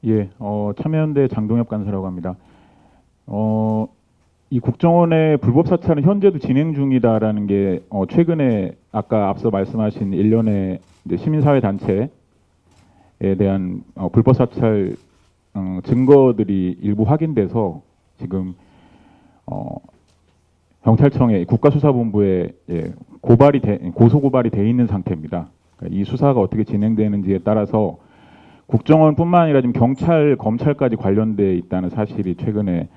예, 참여연대 장동엽 간사라고 합니다. 이 국정원의 불법 사찰은 현재도 진행 중이다라는 게 최근에 아까 앞서 말씀하신 일련의 시민사회 단체에 대한 불법 사찰 증거들이 일부 확인돼서 지금 경찰청에 국가수사본부에 고소 고발이 돼 있는 상태입니다. 그러니까 이 수사가 어떻게 진행되는지에 따라서 국정원뿐만 아니라 지금 경찰, 검찰까지 관련돼 있다는 사실이 최근에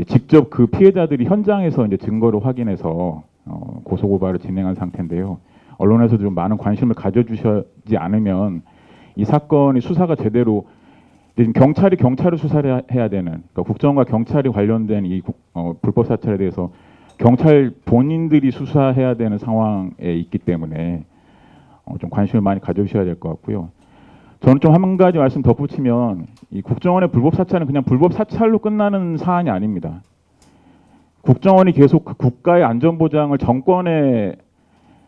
직접 그 피해자들이 현장에서 이제 증거를 확인해서 고소 고발을 진행한 상태인데요. 언론에서 좀 많은 관심을 가져주시지 않으면 이 사건이 수사가 제대로 지금 경찰이 경찰을 수사를 해야 되는, 그러니까 국정원과 경찰이 관련된 이 불법 사찰에 대해서 경찰 본인들이 수사해야 되는 상황에 있기 때문에 좀 관심을 많이 가져주셔야 될 것 같고요. 저는 좀 한 가지 말씀 덧붙이면 이 국정원의 불법 사찰은 그냥 불법 사찰로 끝나는 사안이 아닙니다. 국정원이 계속 그 국가의 안전보장을 정권의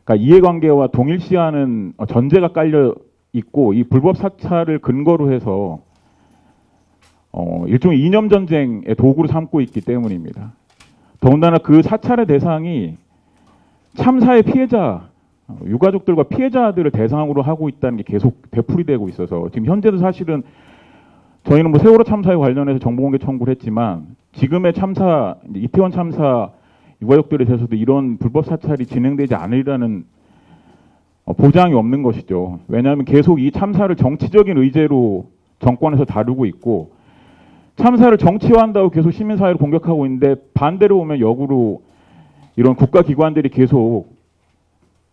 그러니까 이해관계와 동일시하는 전제가 깔려 있고 이 불법 사찰을 근거로 해서 일종의 이념 전쟁의 도구로 삼고 있기 때문입니다. 더군다나 그 사찰의 대상이 참사의 피해자, 유가족들과 피해자들을 대상으로 하고 있다는 게 계속 되풀이되고 있어서 지금 현재도 사실은 저희는 뭐 세월호 참사에 관련해서 정보공개 청구를 했지만 지금의 참사, 이태원 참사 유가족들에 대해서도 이런 불법 사찰이 진행되지 않으리라는 보장이 없는 것이죠. 왜냐하면 계속 이 참사를 정치적인 의제로 정권에서 다루고 있고 참사를 정치화한다고 계속 시민사회를 공격하고 있는데 반대로 보면 역으로 이런 국가기관들이 계속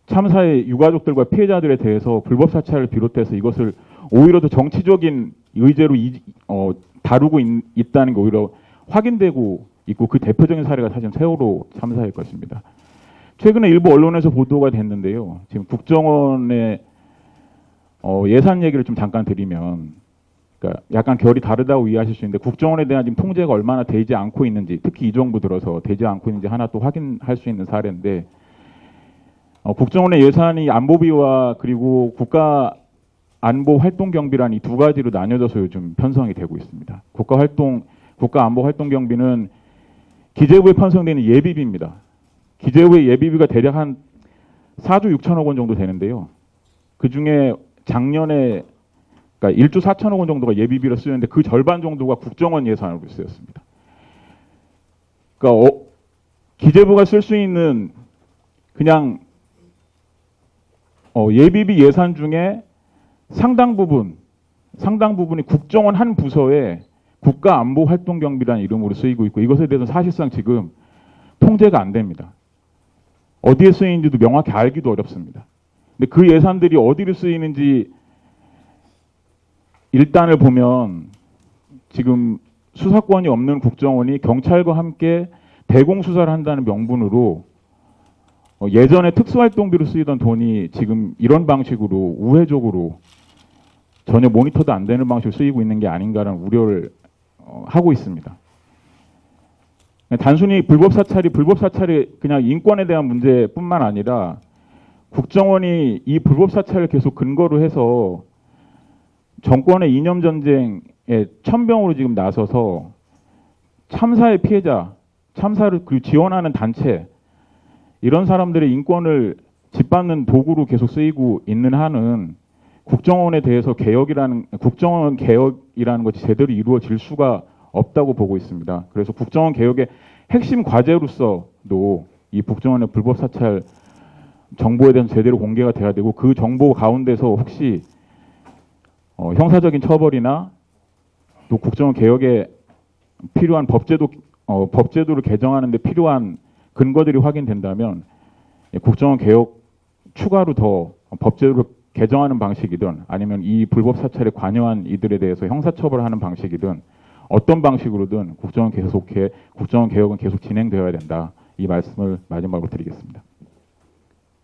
참사의 유가족들과 피해자들에 대해서 불법 사찰을 비롯해서 이것을 오히려 더 정치적인 의제로 다루고 있다는 게 오히려 확인되고 있고 그 대표적인 사례가 사실 세월호 참사일 것입니다. 최근에 일부 언론에서 보도가 됐는데요. 지금 국정원의 예산 얘기를 좀 잠깐 드리면, 그러니까 약간 결이 다르다고 이해하실 수 있는데 국정원에 대한 지금 통제가 얼마나 되지 않고 있는지, 특히 이 정부 들어서 되지 않고 있는지 하나 또 확인할 수 있는 사례인데, 국정원의 예산이 안보비와 그리고 국가 안보 활동 경비란 이 두 가지로 나뉘어져서 요즘 편성이 되고 있습니다. 국가 안보 활동 경비는 기재부에 편성되는 예비비입니다. 기재부의 예비비가 대략 한 4조 6천억 원 정도 되는데요. 그 중에 작년에 그러니까 1조 4천억 원 정도가 예비비로 쓰였는데 그 절반 정도가 국정원 예산으로 쓰였습니다. 그러니까 기재부가 쓸 수 있는 그냥 예비비 예산 중에 상당 부분이 국정원 한 부서에 국가안보활동경비라는 이름으로 쓰이고 있고 이것에 대해서 사실상 지금 통제가 안 됩니다. 어디에 쓰이는지도 명확히 알기도 어렵습니다. 근데 그 예산들이 어디로 쓰이는지 일단을 보면 지금 수사권이 없는 국정원이 경찰과 함께 대공수사를 한다는 명분으로 예전에 특수활동비로 쓰이던 돈이 지금 이런 방식으로 우회적으로 전혀 모니터도 안 되는 방식으로 쓰이고 있는 게 아닌가라는 우려를 하고 있습니다. 단순히 불법 사찰이 그냥 인권에 대한 문제뿐만 아니라 국정원이 이 불법 사찰을 계속 근거로 해서 정권의 이념 전쟁에 천병으로 지금 나서서 참사의 피해자, 참사를 지원하는 단체 이런 사람들의 인권을 짓밟는 도구로 계속 쓰이고 있는 한은 국정원에 대해서 국정원 개혁이라는 것이 제대로 이루어질 수가 없다고 보고 있습니다. 그래서 국정원 개혁의 핵심 과제로서도 이 국정원의 불법 사찰 정보에 대한 제대로 공개가 돼야 되고 그 정보 가운데서 혹시 형사적인 처벌이나 또 국정원 개혁에 필요한 법제도를 개정하는 데 필요한 근거들이 확인된다면 국정원 개혁 추가로 더 법제도를 개정하는 방식이든 아니면 이 불법 사찰에 관여한 이들에 대해서 형사처벌하는 방식이든 어떤 방식으로든 국정원 개혁은 계속 진행되어야 된다. 이 말씀을 마지막으로 드리겠습니다.